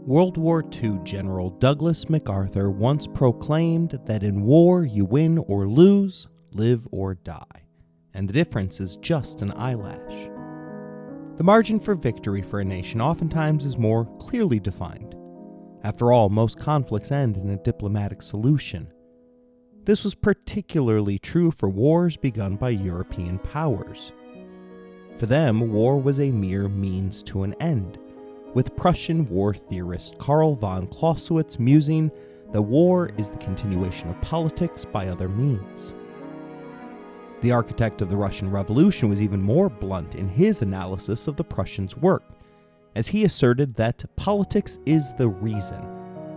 World War II General Douglas MacArthur once proclaimed that in war you win or lose, live or die, and the difference is just an eyelash. The margin for victory for a nation oftentimes is more clearly defined. After all, most conflicts end in a diplomatic solution. This was particularly true for wars begun by European powers. For them, war was a mere means to an end, with Prussian war theorist Karl von Clausewitz musing that war is the continuation of politics by other means. The architect of the Russian Revolution was even more blunt in his analysis of the Prussians' work, as he asserted that politics is the reason,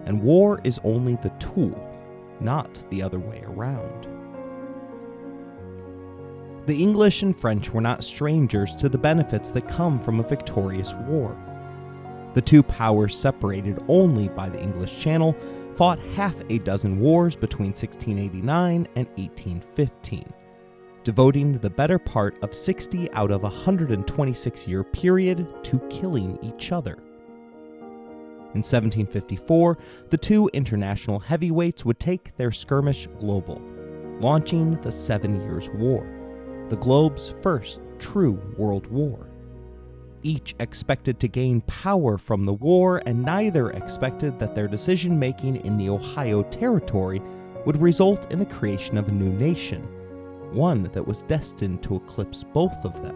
and war is only the tool, not the other way around. The English and French were not strangers to the benefits that come from a victorious war. The two powers, separated only by the English Channel, fought half a dozen wars between 1689 and 1815, devoting the better part of 60 out of a 126-year period to killing each other. In 1754, the two international heavyweights would take their skirmish global, launching the 7 Years' War, the globe's first true world war. Each expected to gain power from the war, and neither expected that their decision-making in the Ohio Territory would result in the creation of a new nation, one that was destined to eclipse both of them.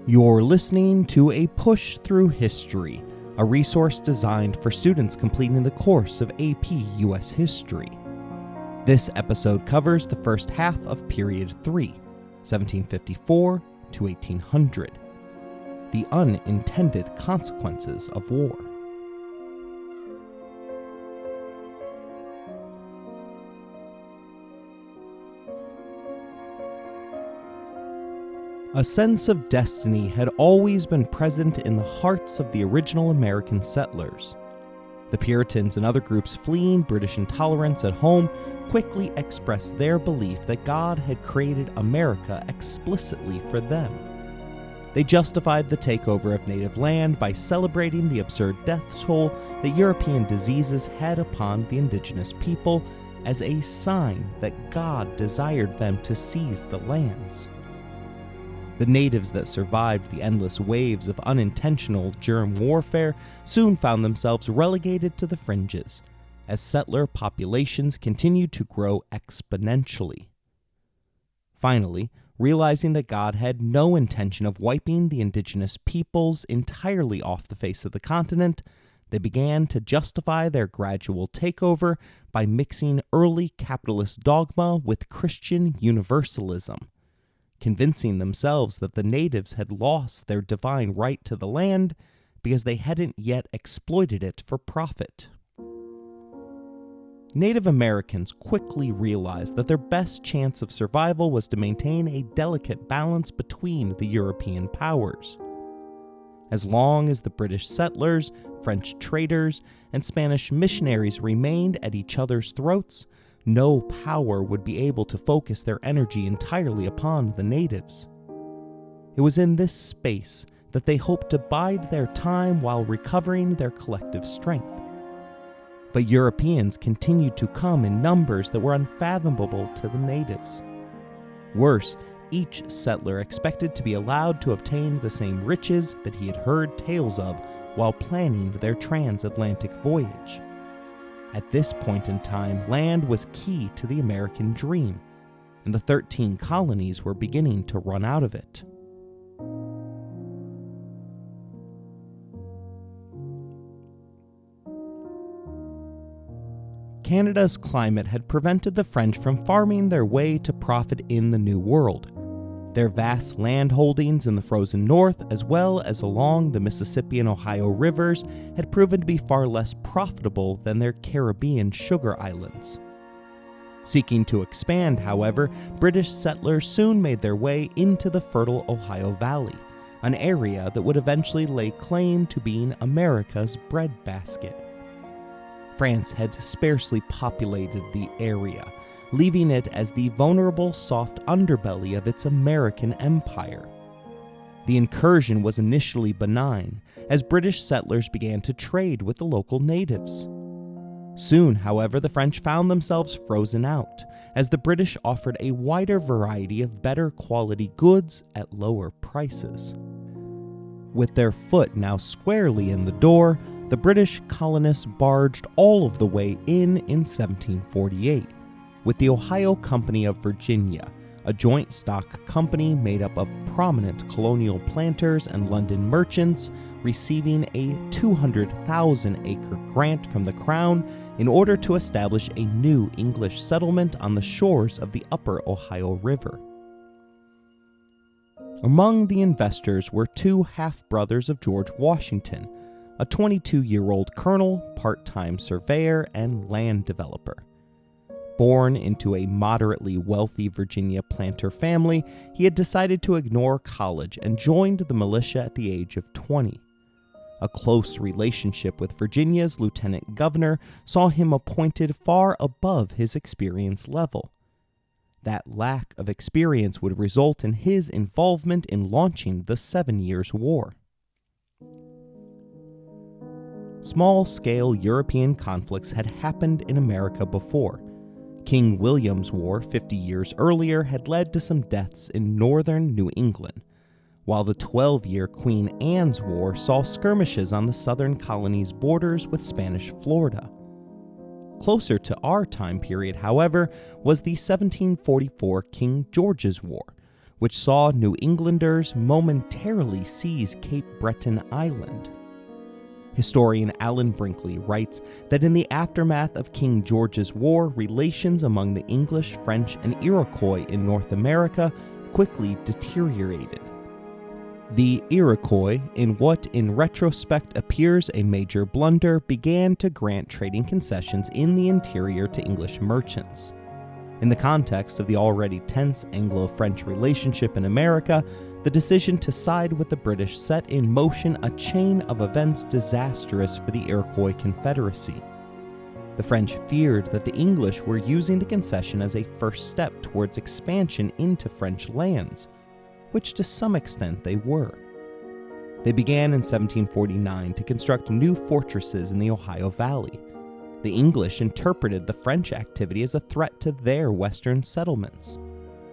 You're listening to A Push Through History, a resource designed for students completing the course of AP US History. This episode covers the first half of Period 3, 1754 to 1800, the unintended consequences of war. A sense of destiny had always been present in the hearts of the original American settlers. The Puritans and other groups fleeing British intolerance at home quickly expressed their belief that God had created America explicitly for them. They justified the takeover of native land by celebrating the absurd death toll that European diseases had upon the indigenous people as a sign that God desired them to seize the lands. The natives that survived the endless waves of unintentional germ warfare soon found themselves relegated to the fringes, as settler populations continued to grow exponentially. Finally, realizing that God had no intention of wiping the indigenous peoples entirely off the face of the continent, they began to justify their gradual takeover by mixing early capitalist dogma with Christian universalism, convincing themselves that the natives had lost their divine right to the land because they hadn't yet exploited it for profit. Native Americans quickly realized that their best chance of survival was to maintain a delicate balance between the European powers. As long as the British settlers, French traders, and Spanish missionaries remained at each other's throats, no power would be able to focus their energy entirely upon the natives. It was in this space that they hoped to bide their time while recovering their collective strength. But Europeans continued to come in numbers that were unfathomable to the natives. Worse, each settler expected to be allowed to obtain the same riches that he had heard tales of while planning their transatlantic voyage. At this point in time, land was key to the American dream, and the 13 colonies were beginning to run out of it. Canada's climate had prevented the French from farming their way to profit in the New World. Their vast land holdings in the frozen north, as well as along the Mississippi and Ohio rivers, had proven to be far less profitable than their Caribbean sugar islands. Seeking to expand, however, British settlers soon made their way into the fertile Ohio Valley, an area that would eventually lay claim to being America's breadbasket. France had sparsely populated the area, leaving it as the vulnerable, soft underbelly of its American empire. The incursion was initially benign, as British settlers began to trade with the local natives. Soon, however, the French found themselves frozen out, as the British offered a wider variety of better quality goods at lower prices. With their foot now squarely in the door, the British colonists barged all of the way in 1748, with the Ohio Company of Virginia, a joint stock company made up of prominent colonial planters and London merchants, receiving a 200,000-acre grant from the Crown in order to establish a new English settlement on the shores of the upper Ohio River. Among the investors were two half-brothers of George Washington, a 22-year-old colonel, part-time surveyor, and land developer. Born into a moderately wealthy Virginia planter family, he had decided to ignore college and joined the militia at the age of 20. A close relationship with Virginia's lieutenant governor saw him appointed far above his experience level. That lack of experience would result in his involvement in launching the 7 Years' War. Small-scale European conflicts had happened in America before. King William's War 50 years earlier had led to some deaths in northern New England, while the 12-year Queen Anne's War saw skirmishes on the southern colony's borders with Spanish Florida. Closer to our time period, however, was the 1744 King George's War, which saw New Englanders momentarily seize Cape Breton Island. Historian Alan Brinkley writes that in the aftermath of King George's War, relations among the English, French, and Iroquois in North America quickly deteriorated. The Iroquois, in what in retrospect appears a major blunder, began to grant trading concessions in the interior to English merchants. In the context of the already tense Anglo-French relationship in America, the decision to side with the British set in motion a chain of events disastrous for the Iroquois Confederacy. The French feared that the English were using the concession as a first step towards expansion into French lands, which to some extent they were. They began in 1749 to construct new fortresses in the Ohio Valley. The English interpreted the French activity as a threat to their western settlements.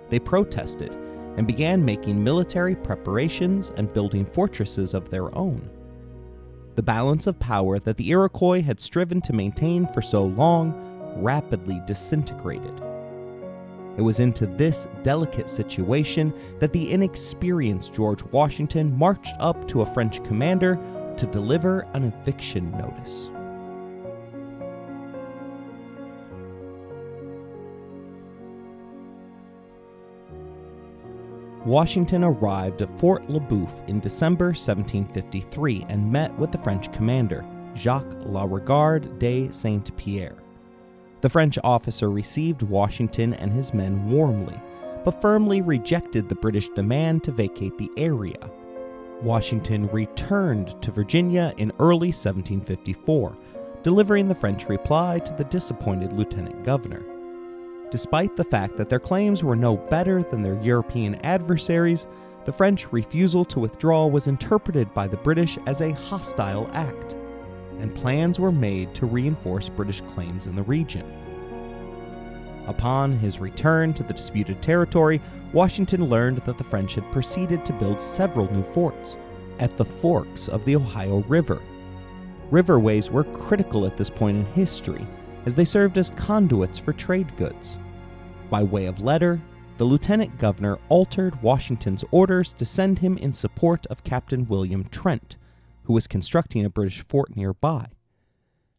They protested and began making military preparations and building fortresses of their own. The balance of power that the Iroquois had striven to maintain for so long rapidly disintegrated. It was into this delicate situation that the inexperienced George Washington marched up to a French commander to deliver an eviction notice. Washington arrived at Fort Le Boeuf in December 1753 and met with the French commander, Jacques Laregarde de Saint-Pierre. The French officer received Washington and his men warmly, but firmly rejected the British demand to vacate the area. Washington returned to Virginia in early 1754, delivering the French reply to the disappointed lieutenant governor. Despite the fact that their claims were no better than their European adversaries, the French refusal to withdraw was interpreted by the British as a hostile act, and plans were made to reinforce British claims in the region. Upon his return to the disputed territory, Washington learned that the French had proceeded to build several new forts at the forks of the Ohio River. Riverways were critical at this point in history, as they served as conduits for trade goods. By way of letter, the lieutenant governor altered Washington's orders to send him in support of Captain William Trent, who was constructing a British fort nearby.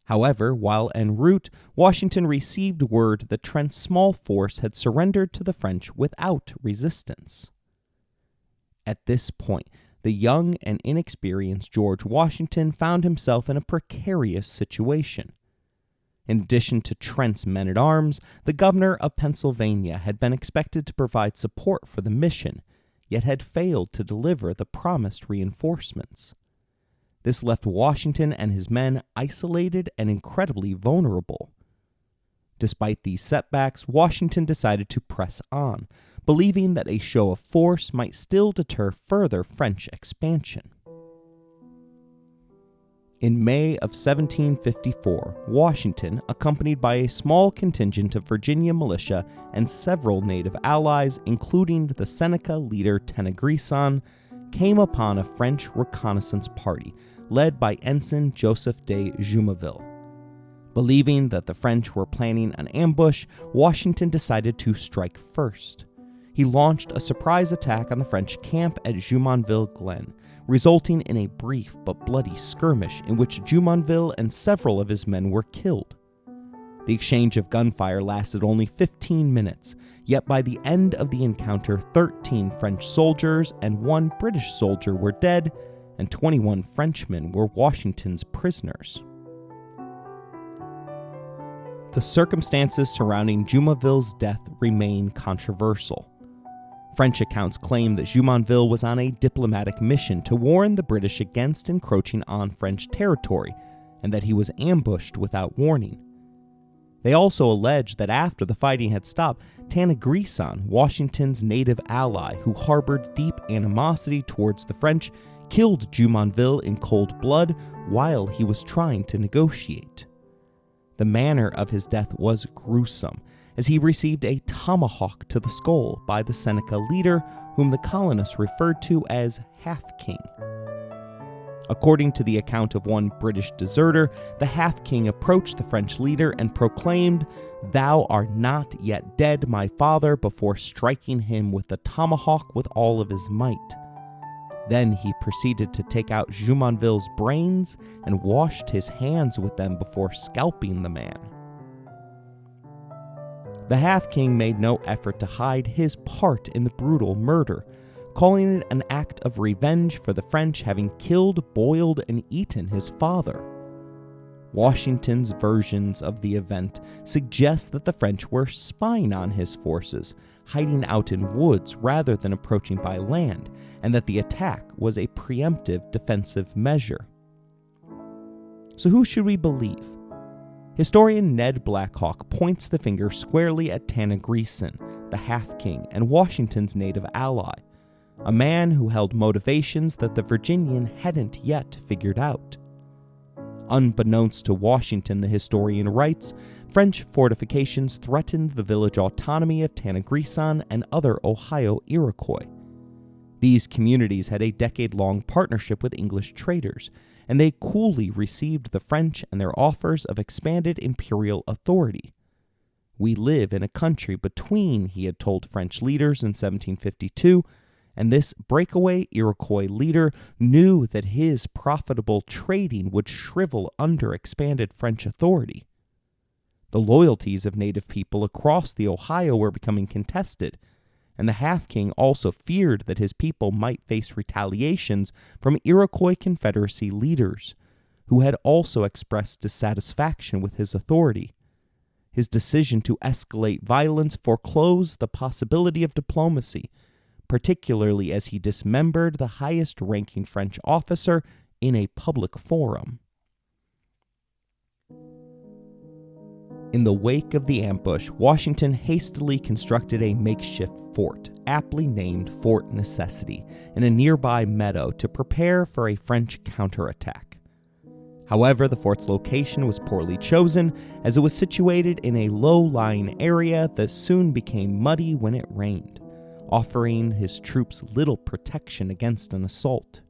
However, while en route, Washington received word that Trent's small force had surrendered to the French without resistance. At this point, the young and inexperienced George Washington found himself in a precarious situation. In addition to Trent's men-at-arms, the governor of Pennsylvania had been expected to provide support for the mission, yet had failed to deliver the promised reinforcements. This left Washington and his men isolated and incredibly vulnerable. Despite these setbacks, Washington decided to press on, believing that a show of force might still deter further French expansion. In May of 1754, Washington, accompanied by a small contingent of Virginia militia and several native allies, including the Seneca leader Tenagrisan, came upon a French reconnaissance party led by Ensign Joseph de Jumonville. Believing that the French were planning an ambush, Washington decided to strike first. He launched a surprise attack on the French camp at Jumonville Glen, resulting in a brief but bloody skirmish in which Jumonville and several of his men were killed. The exchange of gunfire lasted only 15 minutes, yet by the end of the encounter, 13 French soldiers and 1 British soldier were dead, and 21 Frenchmen were Washington's prisoners. The circumstances surrounding Jumonville's death remain controversial. French accounts claim that Jumonville was on a diplomatic mission to warn the British against encroaching on French territory, and that he was ambushed without warning. They also allege that after the fighting had stopped, Tenagrisan, Washington's native ally who harbored deep animosity towards the French, killed Jumonville in cold blood while he was trying to negotiate. The manner of his death was gruesome, as he received a tomahawk to the skull by the Seneca leader, whom the colonists referred to as Half-King. According to the account of one British deserter, the Half-King approached the French leader and proclaimed, "Thou art not yet dead, my father," before striking him with the tomahawk with all of his might. Then he proceeded to take out Jumonville's brains and washed his hands with them before scalping the man. The Half-King made no effort to hide his part in the brutal murder, calling it an act of revenge for the French having killed, boiled, and eaten his father. Washington's versions of the event suggest that the French were spying on his forces, hiding out in woods rather than approaching by land, and that the attack was a preemptive defensive measure. So who should we believe? Historian Ned Blackhawk points the finger squarely at Tenagrisan, the Half-King, and Washington's native ally, a man who held motivations that the Virginian hadn't yet figured out. Unbeknownst to Washington, the historian writes, French fortifications threatened the village autonomy of Tenagrisan and other Ohio Iroquois. These communities had a decade-long partnership with English traders, and they coolly received the French and their offers of expanded imperial authority. "We live in a country between," he had told French leaders in 1752, and this breakaway Iroquois leader knew that his profitable trading would shrivel under expanded French authority. The loyalties of native people across the Ohio were becoming contested, and the Half-King also feared that his people might face retaliations from Iroquois Confederacy leaders, who had also expressed dissatisfaction with his authority. His decision to escalate violence foreclosed the possibility of diplomacy, particularly as he dismembered the highest-ranking French officer in a public forum. In the wake of the ambush, Washington hastily constructed a makeshift fort, aptly named Fort Necessity, in a nearby meadow to prepare for a French counterattack. However, the fort's location was poorly chosen, as it was situated in a low-lying area that soon became muddy when it rained, offering his troops little protection against an assault.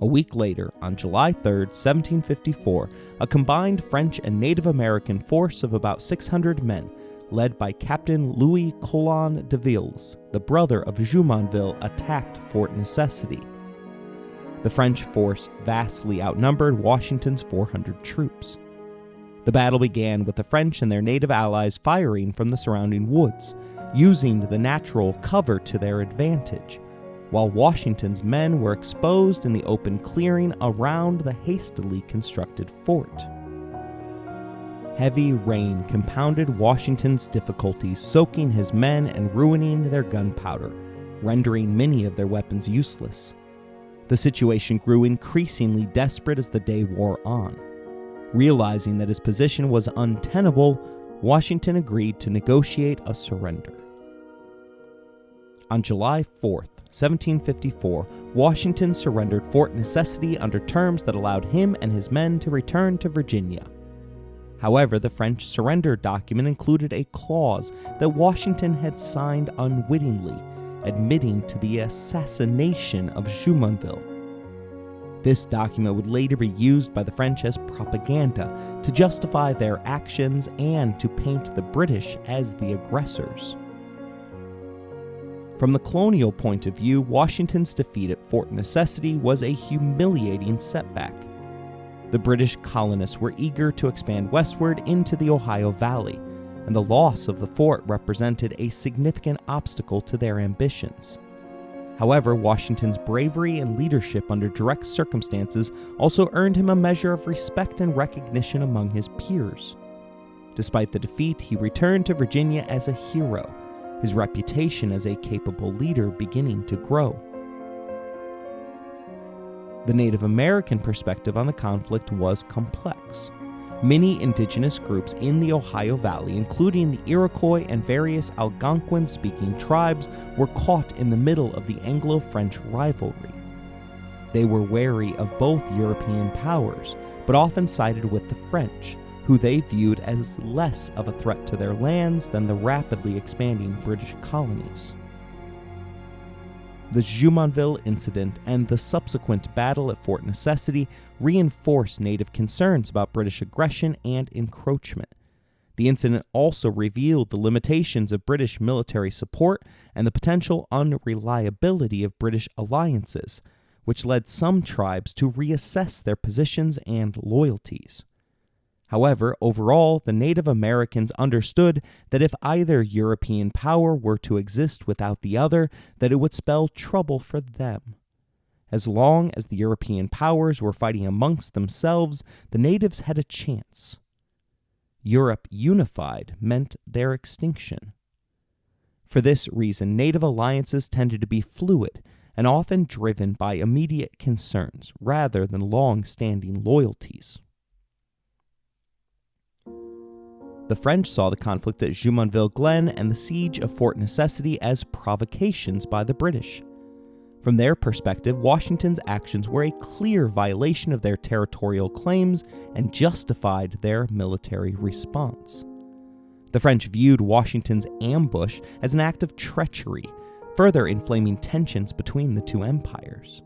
A week later, on July 3, 1754, a combined French and Native American force of about 600 men, led by Captain Louis Coulon de Villes, the brother of Jumonville, attacked Fort Necessity. The French force vastly outnumbered Washington's 400 troops. The battle began with the French and their native allies firing from the surrounding woods, using the natural cover to their advantage, while Washington's men were exposed in the open clearing around the hastily constructed fort. Heavy rain compounded Washington's difficulties, soaking his men and ruining their gunpowder, rendering many of their weapons useless. The situation grew increasingly desperate as the day wore on. Realizing that his position was untenable, Washington agreed to negotiate a surrender. On July 4, 1754, Washington surrendered Fort Necessity under terms that allowed him and his men to return to Virginia. However, the French surrender document included a clause that Washington had signed unwittingly, admitting to the assassination of Jumonville. This document would later be used by the French as propaganda to justify their actions and to paint the British as the aggressors. From the colonial point of view, Washington's defeat at Fort Necessity was a humiliating setback. The British colonists were eager to expand westward into the Ohio Valley, and the loss of the fort represented a significant obstacle to their ambitions. However, Washington's bravery and leadership under direct circumstances also earned him a measure of respect and recognition among his peers. Despite the defeat, he returned to Virginia as a hero, his reputation as a capable leader beginning to grow. The Native American perspective on the conflict was complex. Many indigenous groups in the Ohio Valley, including the Iroquois and various Algonquin-speaking tribes, were caught in the middle of the Anglo-French rivalry. They were wary of both European powers, but often sided with the French, who they viewed as less of a threat to their lands than the rapidly expanding British colonies. The Jumonville incident and the subsequent battle at Fort Necessity reinforced Native concerns about British aggression and encroachment. The incident also revealed the limitations of British military support and the potential unreliability of British alliances, which led some tribes to reassess their positions and loyalties. However, overall, the Native Americans understood that if either European power were to exist without the other, that it would spell trouble for them. As long as the European powers were fighting amongst themselves, the natives had a chance. Europe unified meant their extinction. For this reason, native alliances tended to be fluid and often driven by immediate concerns rather than long-standing loyalties. The French saw the conflict at Jumonville Glen and the siege of Fort Necessity as provocations by the British. From their perspective, Washington's actions were a clear violation of their territorial claims and justified their military response. The French viewed Washington's ambush as an act of treachery, further inflaming tensions between the two empires.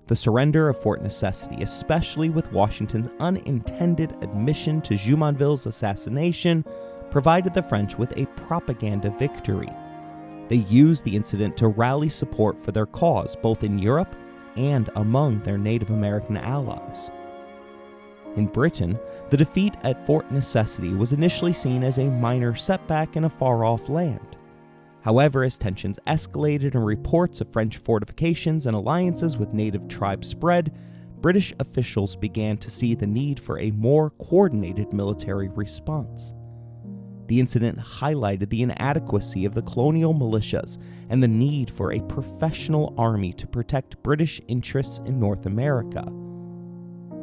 The surrender of Fort Necessity, especially with Washington's unintended admission to Jumonville's assassination, provided the French with a propaganda victory. They used the incident to rally support for their cause, both in Europe and among their Native American allies. In Britain, the defeat at Fort Necessity was initially seen as a minor setback in a far-off land. However, as tensions escalated and reports of French fortifications and alliances with native tribes spread, British officials began to see the need for a more coordinated military response. The incident highlighted the inadequacy of the colonial militias and the need for a professional army to protect British interests in North America.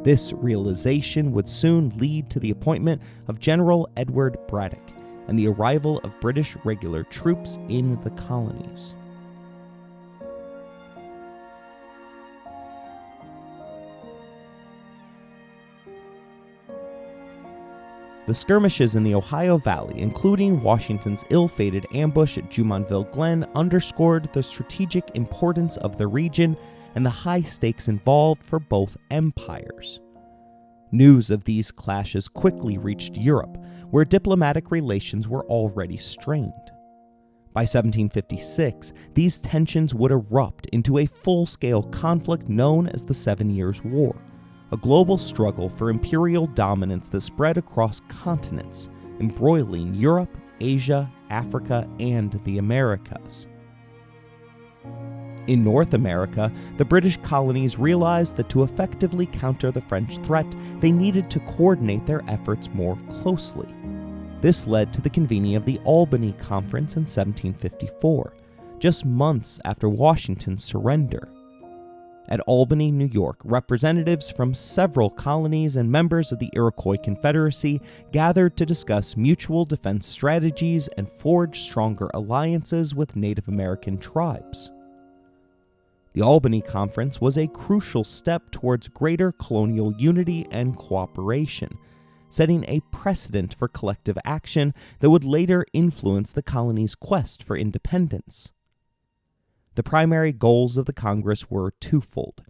This realization would soon lead to the appointment of General Edward Braddock and the arrival of British regular troops in the colonies. The skirmishes in the Ohio Valley, including Washington's ill-fated ambush at Jumonville Glen, underscored the strategic importance of the region and the high stakes involved for both empires. News of these clashes quickly reached Europe, where diplomatic relations were already strained. By 1756, these tensions would erupt into a full-scale conflict known as the 7 Years' War, a global struggle for imperial dominance that spread across continents, embroiling Europe, Asia, Africa, and the Americas. In North America, the British colonies realized that to effectively counter the French threat, they needed to coordinate their efforts more closely. This led to the convening of the Albany Conference in 1754, just months after Washington's surrender. At Albany, New York, representatives from several colonies and members of the Iroquois Confederacy gathered to discuss mutual defense strategies and forge stronger alliances with Native American tribes. The Albany Conference was a crucial step towards greater colonial unity and cooperation, setting a precedent for collective action that would later influence the colony's quest for independence. The primary goals of the Congress were twofold: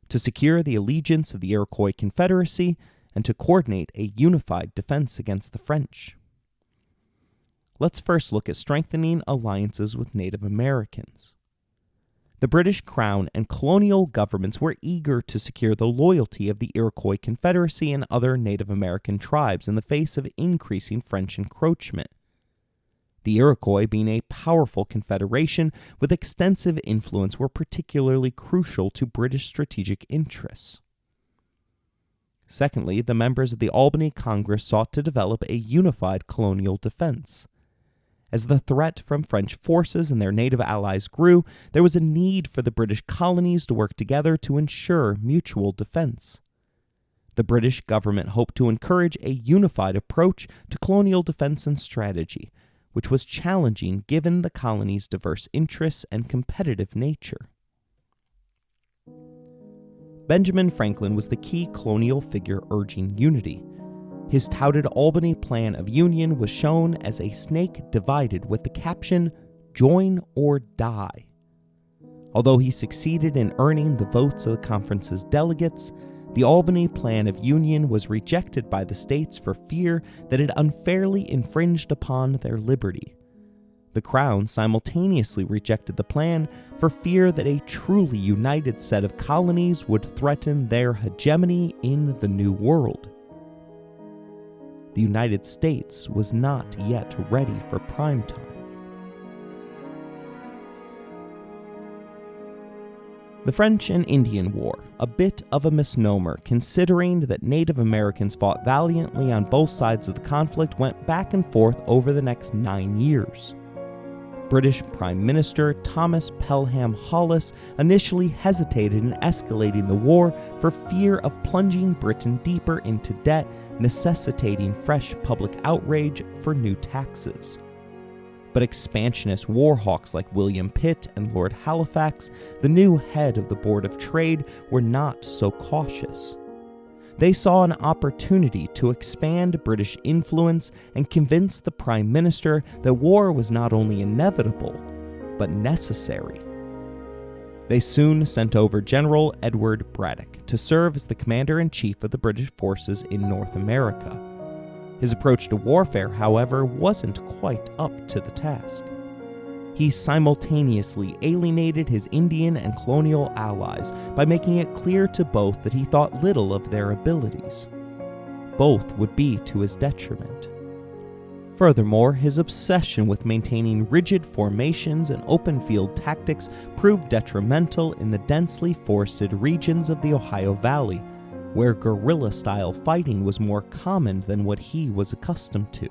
to secure the allegiance of the Iroquois Confederacy and to coordinate a unified defense against the French. Let's first look at strengthening alliances with Native Americans. The British Crown and colonial governments were eager to secure the loyalty of the Iroquois Confederacy and other Native American tribes in the face of increasing French encroachment. The Iroquois, being a powerful confederation with extensive influence, were particularly crucial to British strategic interests. Secondly, the members of the Albany Congress sought to develop a unified colonial defense. As the threat from French forces and their native allies grew, there was a need for the British colonies to work together to ensure mutual defense. The British government hoped to encourage a unified approach to colonial defense and strategy, which was challenging given the colony's diverse interests and competitive nature. Benjamin Franklin was the key colonial figure urging unity. His touted Albany Plan of Union was shown as a snake divided with the caption, "Join or die." Although he succeeded in earning the votes of the conference's delegates, the Albany Plan of Union was rejected by the states for fear that it unfairly infringed upon their liberty. The Crown simultaneously rejected the plan for fear that a truly united set of colonies would threaten their hegemony in the New World. The United States was not yet ready for prime time. The French and Indian War, a bit of a misnomer considering that Native Americans fought valiantly on both sides of the conflict, went back and forth over the next 9 years. British Prime Minister Thomas Pelham Hollis initially hesitated in escalating the war for fear of plunging Britain deeper into debt, necessitating fresh public outrage for new taxes. But expansionist war hawks like William Pitt and Lord Halifax, the new head of the Board of Trade, were not so cautious. They saw an opportunity to expand British influence and convince the Prime Minister that war was not only inevitable, but necessary. They soon sent over General Edward Braddock to serve as the commander-in-chief of the British forces in North America. His approach to warfare, however, wasn't quite up to the task. He simultaneously alienated his Indian and colonial allies by making it clear to both that he thought little of their abilities. Both would be to his detriment. Furthermore, his obsession with maintaining rigid formations and open field tactics proved detrimental in the densely forested regions of the Ohio Valley, where guerrilla-style fighting was more common than what he was accustomed to.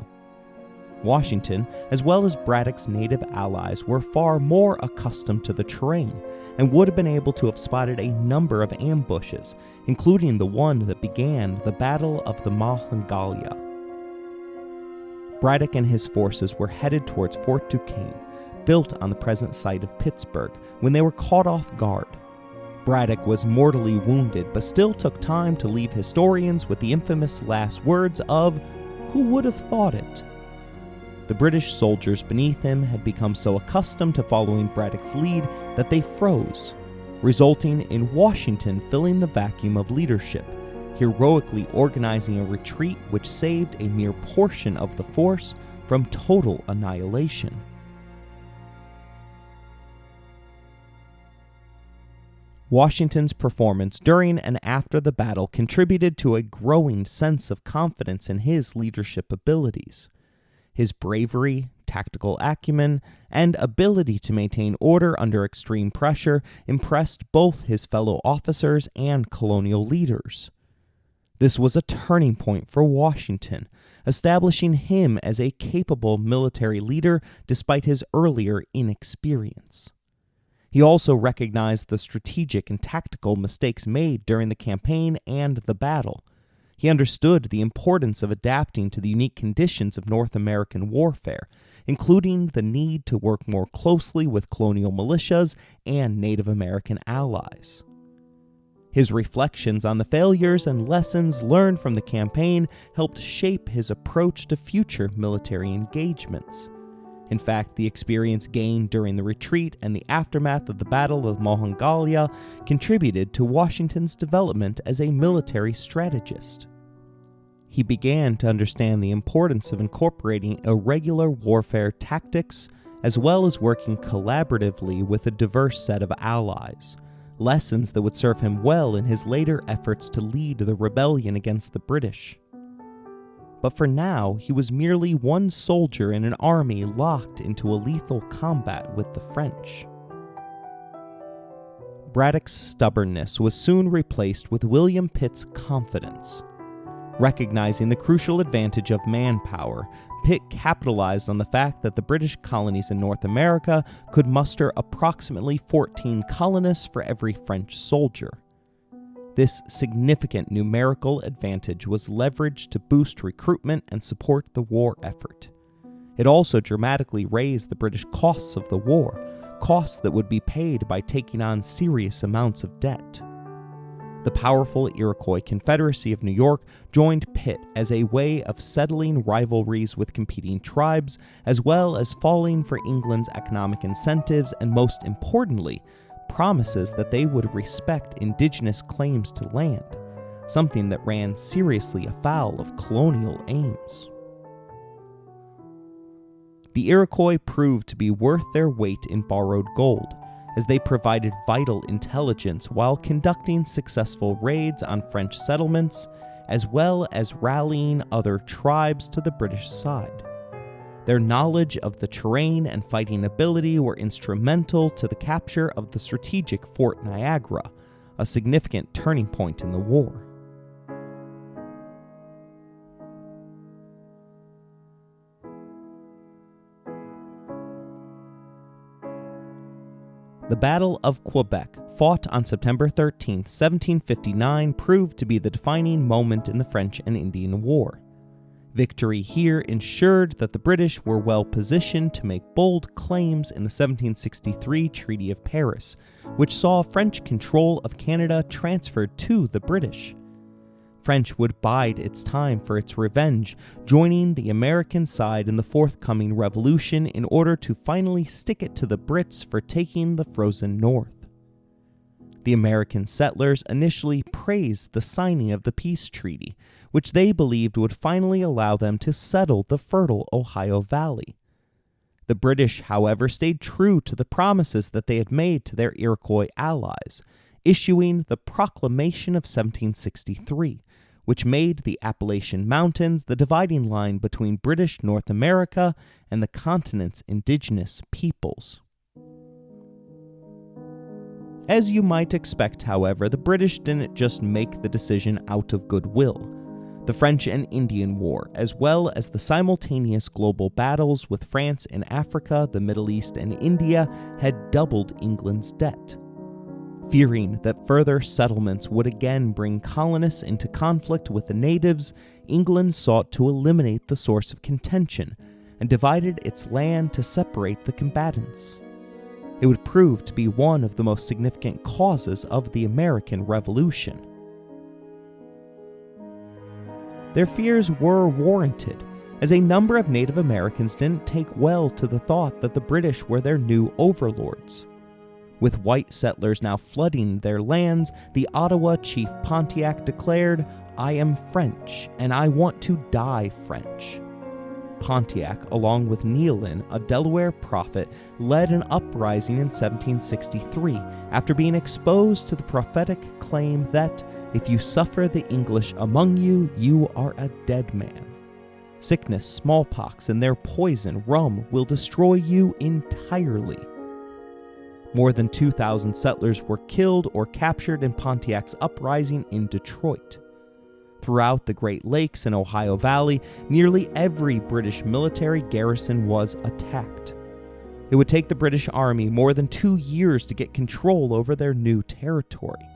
Washington, as well as Braddock's native allies, were far more accustomed to the terrain and would have been able to have spotted a number of ambushes, including the one that began the Battle of the Monongahela. Braddock and his forces were headed towards Fort Duquesne, built on the present site of Pittsburgh, when they were caught off guard. Braddock was mortally wounded, but still took time to leave historians with the infamous last words of, "Who would have thought it?" The British soldiers beneath him had become so accustomed to following Braddock's lead that they froze, resulting in Washington filling the vacuum of leadership, heroically organizing a retreat which saved a mere portion of the force from total annihilation. Washington's performance during and after the battle contributed to a growing sense of confidence in his leadership abilities. His bravery, tactical acumen, and ability to maintain order under extreme pressure impressed both his fellow officers and colonial leaders. This was a turning point for Washington, establishing him as a capable military leader despite his earlier inexperience. He also recognized the strategic and tactical mistakes made during the campaign and the battle. He understood the importance of adapting to the unique conditions of North American warfare, including the need to work more closely with colonial militias and Native American allies. His reflections on the failures and lessons learned from the campaign helped shape his approach to future military engagements. In fact, the experience gained during the retreat and the aftermath of the Battle of Monongalia contributed to Washington's development as a military strategist. He began to understand the importance of incorporating irregular warfare tactics, as well as working collaboratively with a diverse set of allies, lessons that would serve him well in his later efforts to lead the rebellion against the British. But for now, he was merely one soldier in an army locked into a lethal combat with the French. Braddock's stubbornness was soon replaced with William Pitt's confidence. Recognizing the crucial advantage of manpower, Pitt capitalized on the fact that the British colonies in North America could muster approximately 14 colonists for every French soldier. This significant numerical advantage was leveraged to boost recruitment and support the war effort. It also dramatically raised the British costs of the war, costs that would be paid by taking on serious amounts of debt. The powerful Iroquois Confederacy of New York joined Pitt as a way of settling rivalries with competing tribes, as well as falling for England's economic incentives and, most importantly, promises that they would respect indigenous claims to land, something that ran seriously afoul of colonial aims. The Iroquois proved to be worth their weight in borrowed gold, as they provided vital intelligence while conducting successful raids on French settlements, as well as rallying other tribes to the British side. Their knowledge of the terrain and fighting ability were instrumental to the capture of the strategic Fort Niagara, a significant turning point in the war. The Battle of Quebec, fought on September 13, 1759, proved to be the defining moment in the French and Indian War. Victory here ensured that the British were well positioned to make bold claims in the 1763 Treaty of Paris, which saw French control of Canada transferred to the British. French would bide its time for its revenge, joining the American side in the forthcoming revolution in order to finally stick it to the Brits for taking the frozen North. The American settlers initially praised the signing of the peace treaty, which they believed would finally allow them to settle the fertile Ohio Valley. The British, however, stayed true to the promises that they had made to their Iroquois allies, issuing the Proclamation of 1763, which made the Appalachian Mountains the dividing line between British North America and the continent's indigenous peoples. As you might expect, however, the British didn't just make the decision out of goodwill. The French and Indian War, as well as the simultaneous global battles with France in Africa, the Middle East, and India, had doubled England's debt. Fearing that further settlements would again bring colonists into conflict with the natives, England sought to eliminate the source of contention and divided its land to separate the combatants. It would prove to be one of the most significant causes of the American Revolution. Their fears were warranted, as a number of Native Americans didn't take well to the thought that the British were their new overlords. With white settlers now flooding their lands, the Ottawa chief Pontiac declared, "I am French, and I want to die French." Pontiac, along with Nealon, a Delaware prophet, led an uprising in 1763 after being exposed to the prophetic claim that, "If you suffer the English among you, you are a dead man. Sickness, smallpox, and their poison, rum, will destroy you entirely." More than 2,000 settlers were killed or captured in Pontiac's uprising in Detroit. Throughout the Great Lakes and Ohio Valley, nearly every British military garrison was attacked. It would take the British Army more than 2 years to get control over their new territory.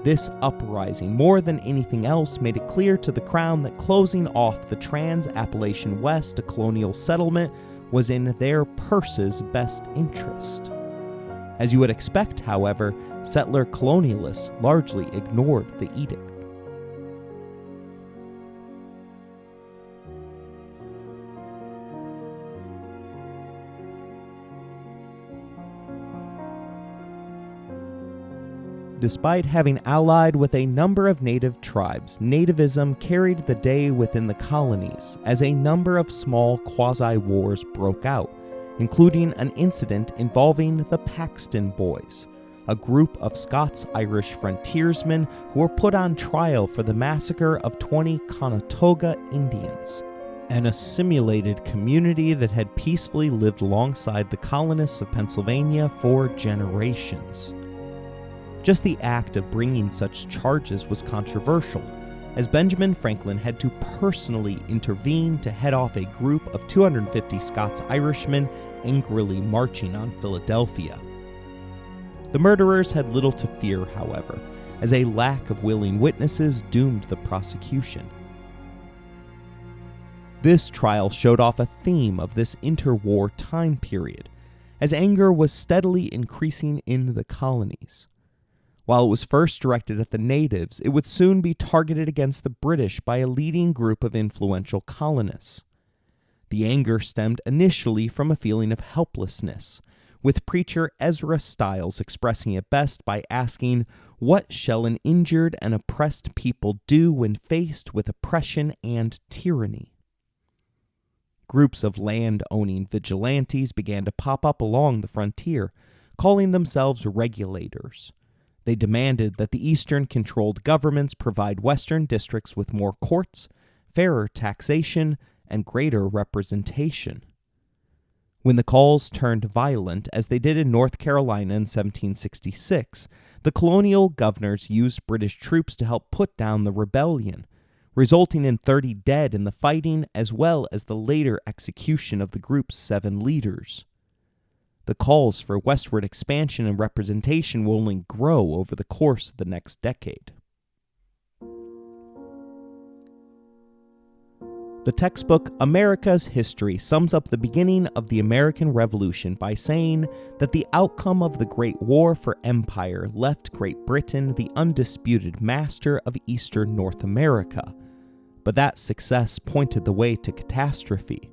This uprising, more than anything else, made it clear to the Crown that closing off the Trans-Appalachian West to colonial settlement was in their purse's best interest. As you would expect, however, settler colonialists largely ignored the edict. Despite having allied with a number of native tribes, nativism carried the day within the colonies as a number of small quasi-wars broke out, including an incident involving the Paxton Boys, a group of Scots-Irish frontiersmen who were put on trial for the massacre of 20 Conestoga Indians, an assimilated community that had peacefully lived alongside the colonists of Pennsylvania for generations. Just the act of bringing such charges was controversial, as Benjamin Franklin had to personally intervene to head off a group of 250 Scots-Irishmen angrily marching on Philadelphia. The murderers had little to fear, however, as a lack of willing witnesses doomed the prosecution. This trial showed off a theme of this interwar time period, as anger was steadily increasing in the colonies. While it was first directed at the natives, it would soon be targeted against the British by a leading group of influential colonists. The anger stemmed initially from a feeling of helplessness, with preacher Ezra Stiles expressing it best by asking, "What shall an injured and oppressed people do when faced with oppression and tyranny?" Groups of land-owning vigilantes began to pop up along the frontier, calling themselves regulators. They demanded that the Eastern-controlled governments provide Western districts with more courts, fairer taxation, and greater representation. When the calls turned violent, as they did in North Carolina in 1766, the colonial governors used British troops to help put down the rebellion, resulting in 30 dead in the fighting as well as the later execution of the group's 7 leaders. The calls for westward expansion and representation will only grow over the course of the next decade. The textbook America's History sums up the beginning of the American Revolution by saying that the outcome of the Great War for Empire left Great Britain the undisputed master of Eastern North America, but that success pointed the way to catastrophe.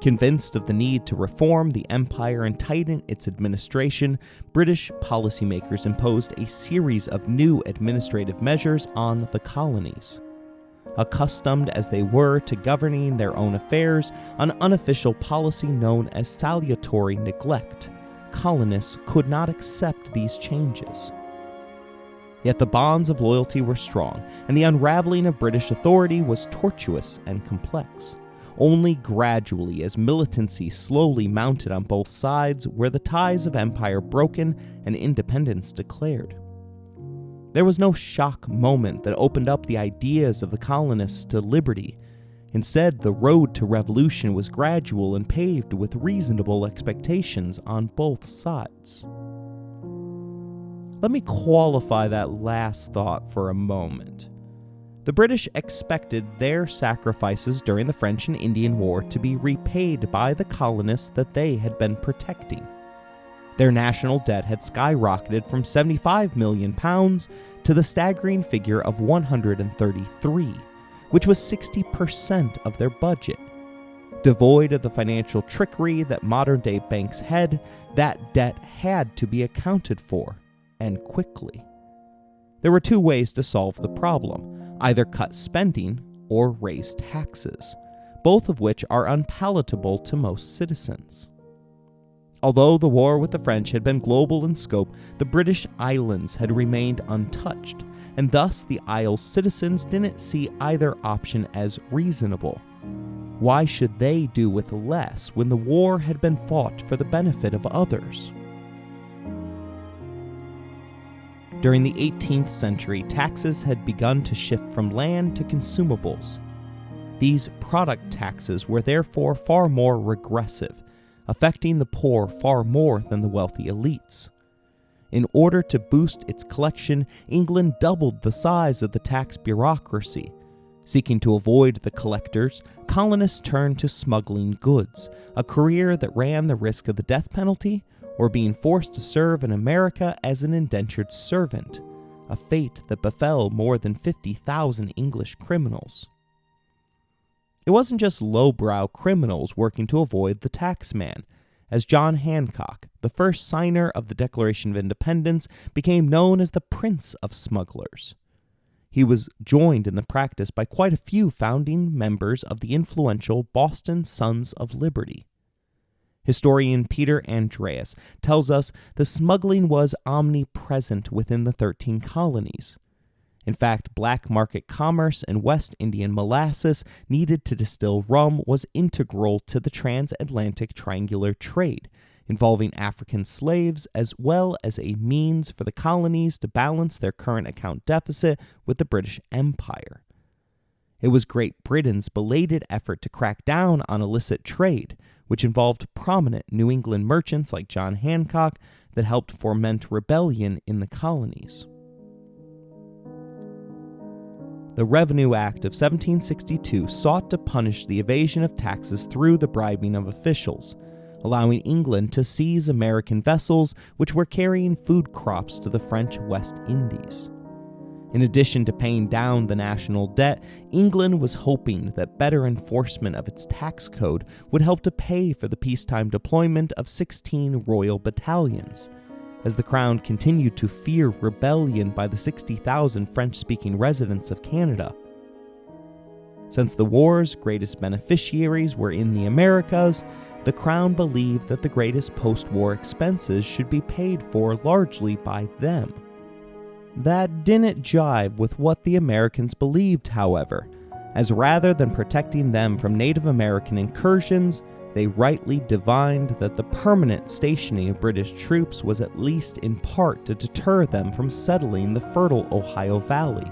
Convinced of the need to reform the empire and tighten its administration, British policymakers imposed a series of new administrative measures on the colonies. Accustomed as they were to governing their own affairs, an unofficial policy known as salutary neglect, colonists could not accept these changes. Yet the bonds of loyalty were strong, and the unraveling of British authority was tortuous and complex. Only gradually, as militancy slowly mounted on both sides, were the ties of empire broken and independence declared. There was no shock moment that opened up the ideas of the colonists to liberty. Instead, the road to revolution was gradual and paved with reasonable expectations on both sides. Let me qualify that last thought for a moment. The British expected their sacrifices during the French and Indian War to be repaid by the colonists that they had been protecting. Their national debt had skyrocketed from £75 million to the staggering figure of 133, which was 60% of their budget. Devoid of the financial trickery that modern-day banks had, that debt had to be accounted for, and quickly. There were 2 ways to solve the problem: either cut spending or raise taxes, both of which are unpalatable to most citizens. Although the war with the French had been global in scope, the British islands had remained untouched, and thus the Isles' citizens didn't see either option as reasonable. Why should they do with less when the war had been fought for the benefit of others? During the 18th century, taxes had begun to shift from land to consumables. These product taxes were therefore far more regressive, affecting the poor far more than the wealthy elites. In order to boost its collection, England doubled the size of the tax bureaucracy. Seeking to avoid the collectors, colonists turned to smuggling goods, a career that ran the risk of the death penalty or being forced to serve in America as an indentured servant, a fate that befell more than 50,000 English criminals. It wasn't just lowbrow criminals working to avoid the taxman, as John Hancock, the first signer of the Declaration of Independence, became known as the Prince of Smugglers. He was joined in the practice by quite a few founding members of the influential Boston Sons of Liberty. Historian Peter Andreas tells us the smuggling was omnipresent within the 13 colonies. In fact, black market commerce and West Indian molasses needed to distill rum was integral to the transatlantic triangular trade, involving African slaves as well as a means for the colonies to balance their current account deficit with the British Empire. It was Great Britain's belated effort to crack down on illicit trade, which involved prominent New England merchants like John Hancock, that helped foment rebellion in the colonies. The Revenue Act of 1762 sought to punish the evasion of taxes through the bribing of officials, allowing England to seize American vessels which were carrying food crops to the French West Indies. In addition to paying down the national debt, England was hoping that better enforcement of its tax code would help to pay for the peacetime deployment of 16 royal battalions, as the Crown continued to fear rebellion by the 60,000 French-speaking residents of Canada. Since the war's greatest beneficiaries were in the Americas, the Crown believed that the greatest post-war expenses should be paid for largely by them. That didn't jive with what the Americans believed, however, as rather than protecting them from Native American incursions, they rightly divined that the permanent stationing of British troops was at least in part to deter them from settling the fertile Ohio Valley,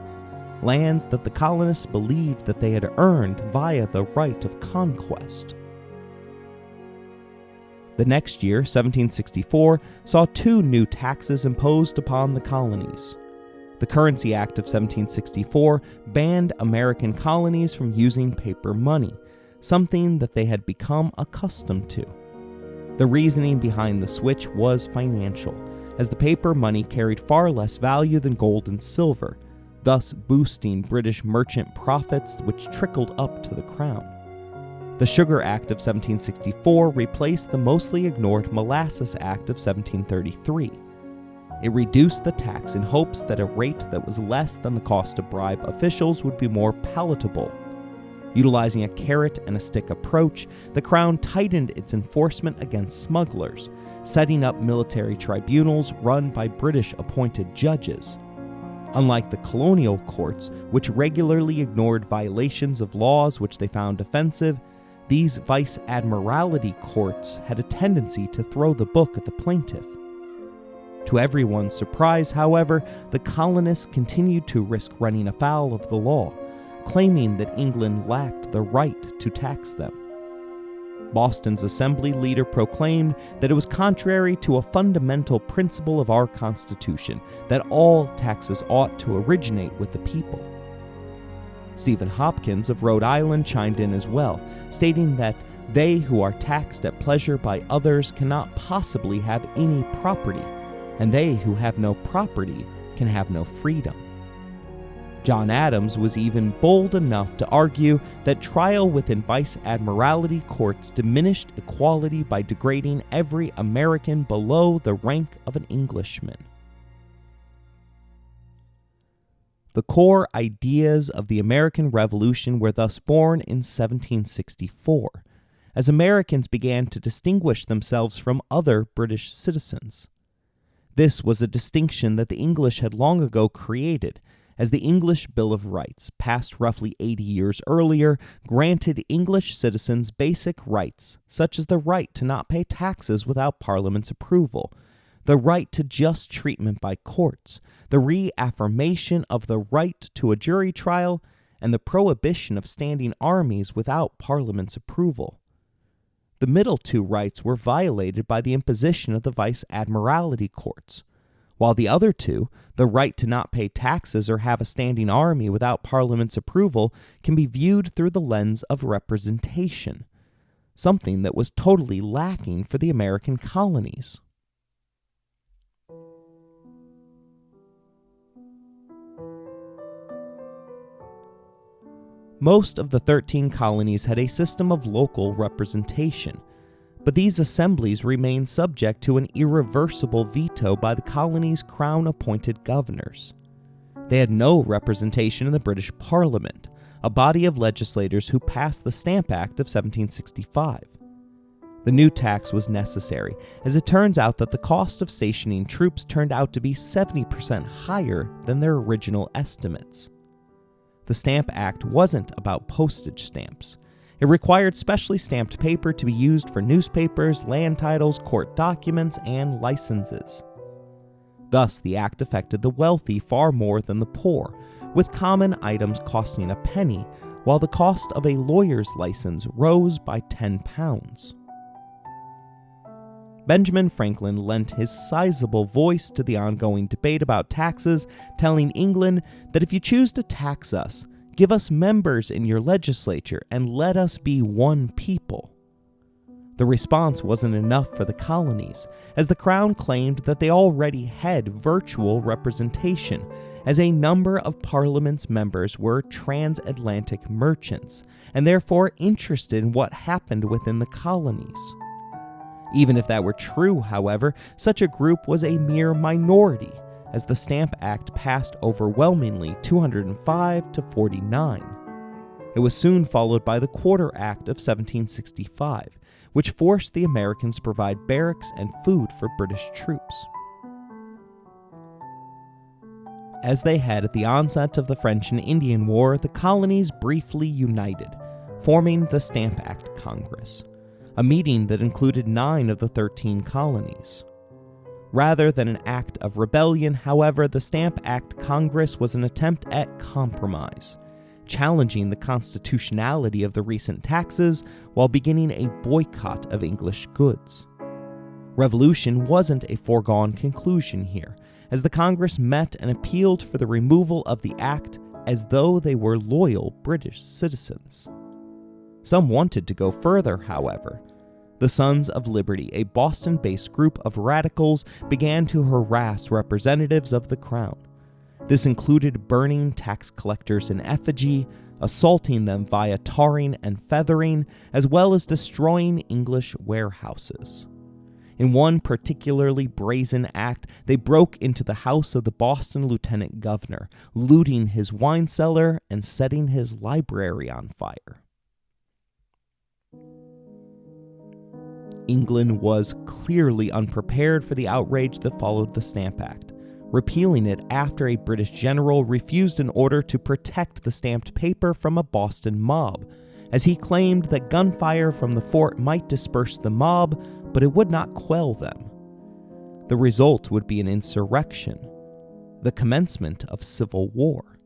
lands that the colonists believed that they had earned via the right of conquest. The next year, 1764, saw 2 new taxes imposed upon the colonies. The Currency Act of 1764 banned American colonies from using paper money, something that they had become accustomed to. The reasoning behind the switch was financial, as the paper money carried far less value than gold and silver, thus boosting British merchant profits which trickled up to the Crown. The Sugar Act of 1764 replaced the mostly ignored Molasses Act of 1733. It reduced the tax in hopes that a rate that was less than the cost to bribe officials would be more palatable. Utilizing a carrot and a stick approach, the Crown tightened its enforcement against smugglers, setting up military tribunals run by British-appointed judges. Unlike the colonial courts, which regularly ignored violations of laws which they found offensive, these vice-admiralty courts had a tendency to throw the book at the plaintiff. To everyone's surprise, however, the colonists continued to risk running afoul of the law, claiming that England lacked the right to tax them. Boston's assembly leader proclaimed that it was contrary to a fundamental principle of our Constitution that all taxes ought to originate with the people. Stephen Hopkins of Rhode Island chimed in as well, stating that they who are taxed at pleasure by others cannot possibly have any property, and they who have no property can have no freedom. John Adams was even bold enough to argue that trial within vice-admiralty courts diminished equality by degrading every American below the rank of an Englishman. The core ideas of the American Revolution were thus born in 1764, as Americans began to distinguish themselves from other British citizens. This was a distinction that the English had long ago created, as the English Bill of Rights, passed roughly 80 years earlier, granted English citizens basic rights, such as the right to not pay taxes without Parliament's approval, the right to just treatment by courts, the reaffirmation of the right to a jury trial, and the prohibition of standing armies without Parliament's approval. The middle two rights were violated by the imposition of the Vice Admiralty courts, while the other two, the right to not pay taxes or have a standing army without Parliament's approval, can be viewed through the lens of representation, something that was totally lacking for the American colonies. Most of the 13 colonies had a system of local representation, but these assemblies remained subject to an irreversible veto by the colony's crown-appointed governors. They had no representation in the British Parliament, a body of legislators who passed the Stamp Act of 1765. The new tax was necessary, as it turns out that the cost of stationing troops turned out to be 70% higher than their original estimates. The Stamp Act wasn't about postage stamps. It required specially stamped paper to be used for newspapers, land titles, court documents, and licenses. Thus, the act affected the wealthy far more than the poor, with common items costing a penny, while the cost of a lawyer's license rose by £10. Benjamin Franklin lent his sizable voice to the ongoing debate about taxes, telling England that if you choose to tax us, give us members in your legislature and let us be one people. The response wasn't enough for the colonies, as the Crown claimed that they already had virtual representation, as a number of Parliament's members were transatlantic merchants, and therefore interested in what happened within the colonies. Even if that were true, however, such a group was a mere minority, as the Stamp Act passed overwhelmingly 205 to 49. It was soon followed by the Quarter Act of 1765, which forced the Americans to provide barracks and food for British troops. As they had at the onset of the French and Indian War, the colonies briefly united, forming the Stamp Act Congress, a meeting that included 9 of the 13 colonies. Rather than an act of rebellion, however, the Stamp Act Congress was an attempt at compromise, challenging the constitutionality of the recent taxes while beginning a boycott of English goods. Revolution wasn't a foregone conclusion here, as the Congress met and appealed for the removal of the act as though they were loyal British citizens. Some wanted to go further, however. The Sons of Liberty, a Boston-based group of radicals, began to harass representatives of the Crown. This included burning tax collectors in effigy, assaulting them via tarring and feathering, as well as destroying English warehouses. In one particularly brazen act, they broke into the house of the Boston lieutenant governor, looting his wine cellar and setting his library on fire. England was clearly unprepared for the outrage that followed the Stamp Act, repealing it after a British general refused an order to protect the stamped paper from a Boston mob, as he claimed that gunfire from the fort might disperse the mob, but it would not quell them. The result would be an insurrection, the commencement of civil war.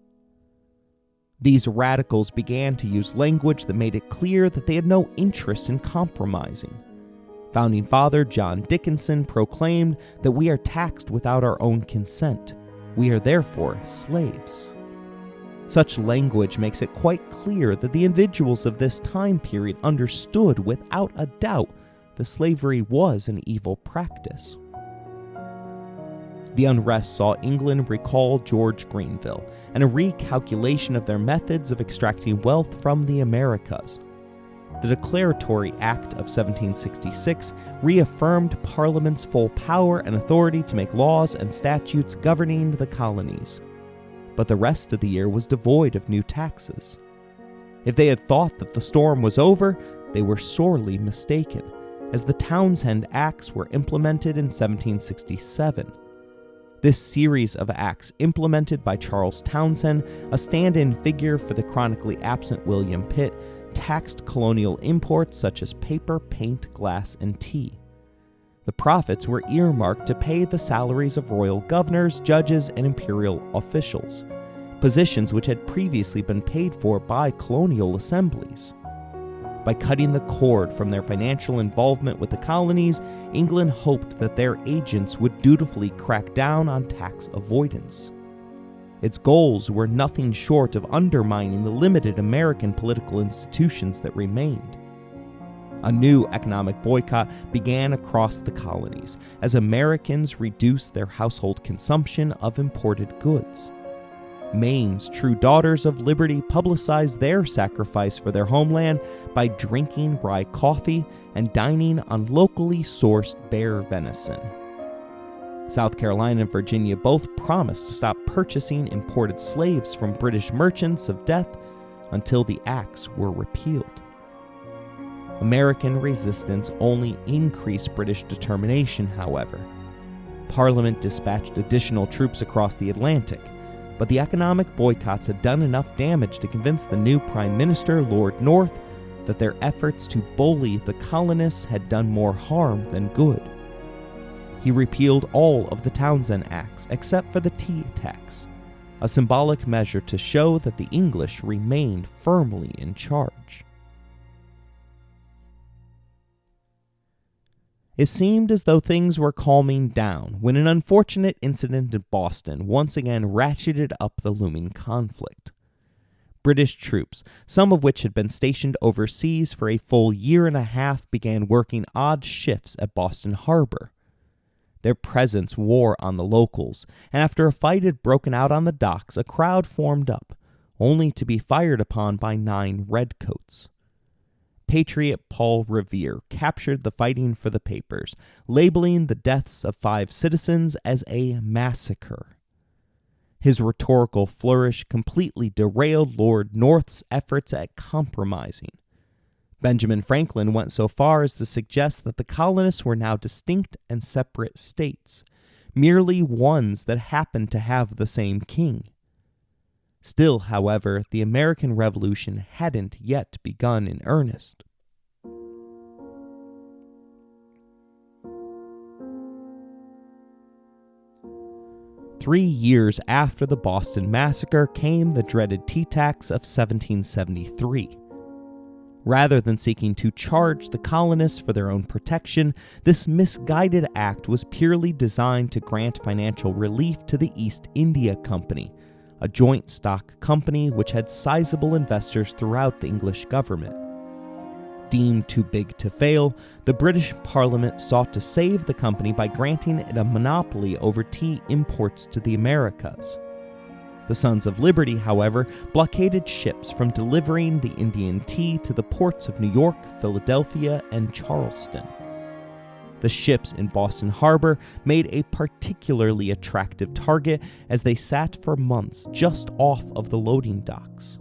These radicals began to use language that made it clear that they had no interest in compromising. Founding Father John Dickinson proclaimed that we are taxed without our own consent. We are therefore slaves. Such language makes it quite clear that the individuals of this time period understood without a doubt that slavery was an evil practice. The unrest saw England recall George Grenville and a recalculation of their methods of extracting wealth from the Americas. The Declaratory Act of 1766 reaffirmed Parliament's full power and authority to make laws and statutes governing the colonies. But the rest of the year was devoid of new taxes. If they had thought that the storm was over, they were sorely mistaken, as the Townshend Acts were implemented in 1767. This series of acts, implemented by Charles Townshend, a stand-in figure for the chronically absent William Pitt, taxed colonial imports such as paper, paint, glass, and tea. The profits were earmarked to pay the salaries of royal governors, judges, and imperial officials, positions which had previously been paid for by colonial assemblies. By cutting the cord from their financial involvement with the colonies, England hoped that their agents would dutifully crack down on tax avoidance. Its goals were nothing short of undermining the limited American political institutions that remained. A new economic boycott began across the colonies as Americans reduced their household consumption of imported goods. Maine's true daughters of liberty publicized their sacrifice for their homeland by drinking rye coffee and dining on locally sourced bear venison. South Carolina and Virginia both promised to stop purchasing imported slaves from British merchants of death until the acts were repealed. American resistance only increased British determination, however. Parliament dispatched additional troops across the Atlantic, but the economic boycotts had done enough damage to convince the new Prime Minister, Lord North, that their efforts to bully the colonists had done more harm than good. He repealed all of the Townshend Acts except for the tea tax, a symbolic measure to show that the English remained firmly in charge. It seemed as though things were calming down when an unfortunate incident in Boston once again ratcheted up the looming conflict. British troops, some of which had been stationed overseas for a full year and a half, began working odd shifts at Boston Harbor. Their presence wore on the locals, and after a fight had broken out on the docks, a crowd formed up, only to be fired upon by 9 redcoats. Patriot Paul Revere captured the fighting for the papers, labeling the deaths of 5 citizens as a massacre. His rhetorical flourish completely derailed Lord North's efforts at compromising. Benjamin Franklin went so far as to suggest that the colonists were now distinct and separate states, merely ones that happened to have the same king. Still, however, the American Revolution hadn't yet begun in earnest. Three years after the Boston Massacre came the dreaded tea tax of 1773. Rather than seeking to charge the colonists for their own protection, this misguided act was purely designed to grant financial relief to the East India Company, a joint stock company which had sizable investors throughout the English government. Deemed too big to fail, the British Parliament sought to save the company by granting it a monopoly over tea imports to the Americas. The Sons of Liberty, however, blockaded ships from delivering the Indian tea to the ports of New York, Philadelphia, and Charleston. The ships in Boston Harbor made a particularly attractive target as they sat for months just off of the loading docks.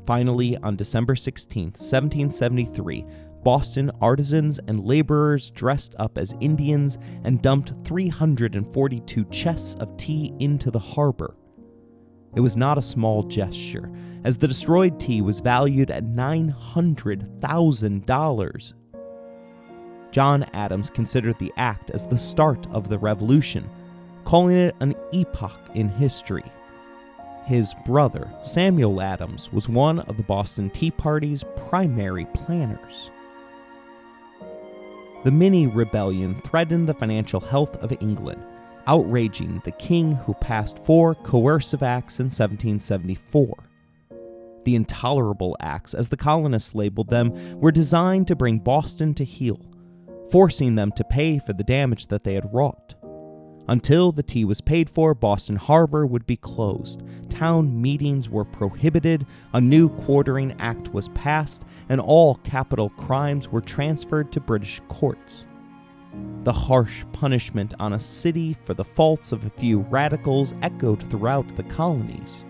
Finally, on December 16, 1773, Boston artisans and laborers dressed up as Indians and dumped 342 chests of tea into the harbor. It was not a small gesture, as the destroyed tea was valued at $900,000. John Adams considered the act as the start of the Revolution, calling it an epoch in history. His brother, Samuel Adams, was one of the Boston Tea Party's primary planners. The mini-rebellion threatened the financial health of England, outraging the king who passed 4 coercive acts in 1774. The Intolerable Acts, as the colonists labeled them, were designed to bring Boston to heel, forcing them to pay for the damage that they had wrought. Until the tea was paid for, Boston Harbor would be closed, town meetings were prohibited, a new quartering act was passed, and all capital crimes were transferred to British courts. The harsh punishment on a city for the faults of a few radicals echoed throughout the colonies.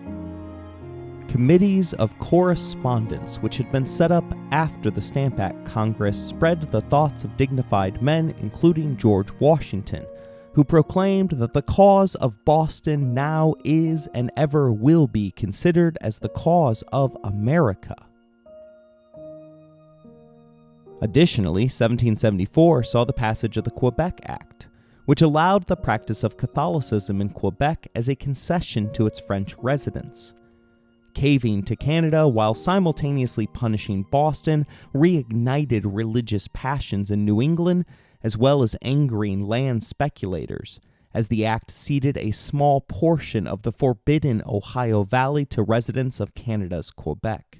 Committees of correspondence, which had been set up after the Stamp Act Congress, spread the thoughts of dignified men, including George Washington, who proclaimed that the cause of Boston now is and ever will be considered as the cause of America. Additionally, 1774 saw the passage of the Quebec Act, which allowed the practice of Catholicism in Quebec as a concession to its French residents. Caving to Canada while simultaneously punishing Boston reignited religious passions in New England, as well as angering land speculators, as the act ceded a small portion of the forbidden Ohio Valley to residents of Canada's Quebec.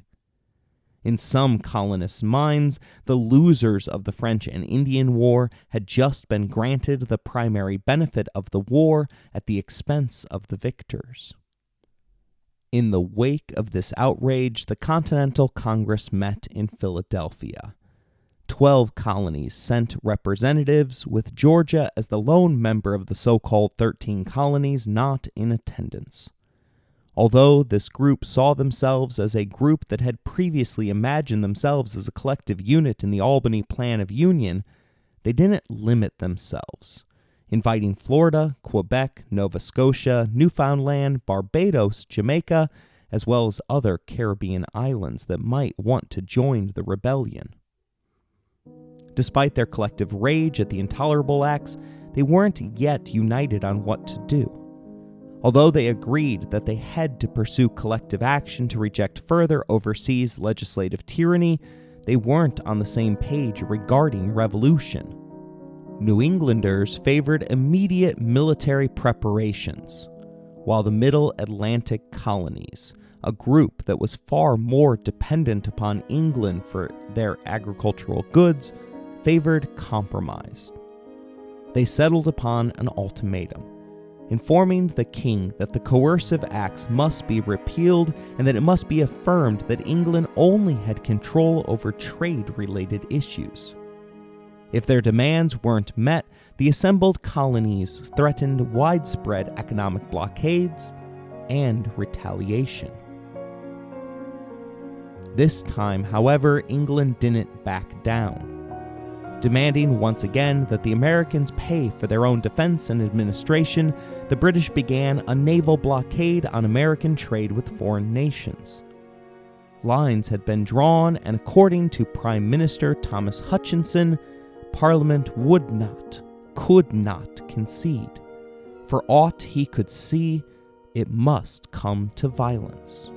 In some colonists' minds, the losers of the French and Indian War had just been granted the primary benefit of the war at the expense of the victors. In the wake of this outrage, the Continental Congress met in Philadelphia. 12 colonies sent representatives, with Georgia as the lone member of the so-called 13 colonies not in attendance. Although this group saw themselves as a group that had previously imagined themselves as a collective unit in the Albany Plan of Union, they didn't limit themselves, inviting Florida, Quebec, Nova Scotia, Newfoundland, Barbados, Jamaica, as well as other Caribbean islands that might want to join the rebellion. Despite their collective rage at the intolerable acts, they weren't yet united on what to do. Although they agreed that they had to pursue collective action to reject further overseas legislative tyranny, they weren't on the same page regarding revolution. New Englanders favored immediate military preparations, while the Middle Atlantic colonies, a group that was far more dependent upon England for their agricultural goods, favored compromise. They settled upon an ultimatum, informing the king that the coercive acts must be repealed and that it must be affirmed that England only had control over trade-related issues. If their demands weren't met, the assembled colonies threatened widespread economic blockades and retaliation. This time, however, England didn't back down. Demanding once again that the Americans pay for their own defense and administration, the British began a naval blockade on American trade with foreign nations. Lines had been drawn, and according to Prime Minister Thomas Hutchinson, Parliament could not concede. For aught he could see, it must come to violence.